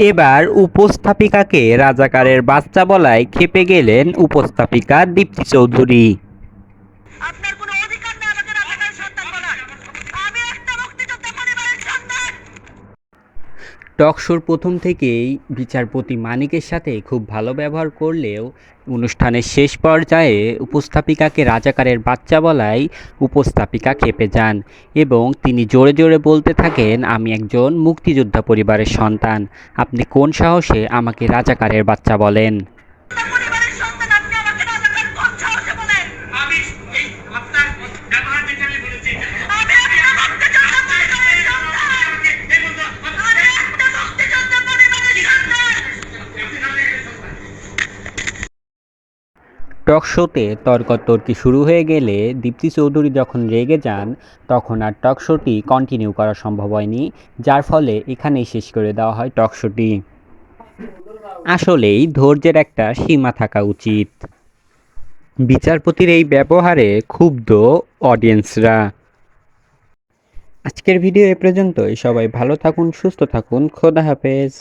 এবার উপস্থাপিকাকে রাজাকারের বাচ্চা বলায় ক্ষেপে গেলেন উপস্থাপিকা দীপ্তি চৌধুরী। আপনার কোনো অধিকার নেই আমাকে রাজাকারের সন্তান বলার। আমি একটা মুক্তিযোদ্ধা পরিবারের সন্তান। টকশোর প্রথম থেকেই বিচারপতি মানিকের সাথে খুব ভালো ব্যবহার করলেও অনুষ্ঠানের শেষ পর্যায়ে উপস্থাপিকাকে রাজাকারের বাচ্চা বলায় উপস্থাপিকা ক্ষেপে যান এবং তিনি জোরে জোরে বলতে থাকেন, আমি একজন মুক্তিযোদ্ধা পরিবারের সন্তান, আপনি কোন সাহসে আমাকে রাজাকারের বাচ্চা বলেন। পরিবারের সন্তান আপনি আমাকে রাজাকার কোন সাহসে বলেন? আমি এই আপনার ব্যবহার দেখে আমি বলেছি আমি একটা মুক্তিযোদ্ধা পরিবারের সন্তান। আমি একটা মুক্তিযোদ্ধা পরিবারের সন্তান। টক শোতে তর্কাতর্কি শুরু হয়ে গেলে দীপ্তি চৌধুরী যখন রেগে যান তখন আর টক শোটি কন্টিনিউ করা সম্ভব হয়নি, যার ফলে এখানেই শেষ করে দেওয়া হয় টক শোটি। আসলেই ধৈর্যের একটা সীমা থাকা উচিত। বিচারপতির এই ব্যবহারে ক্ষুব্ধ অডিয়েন্সরা। আজকের ভিডিও এ পর্যন্তই। সবাই ভালো থাকুন, সুস্থ থাকুন, খোদা হাফেজ।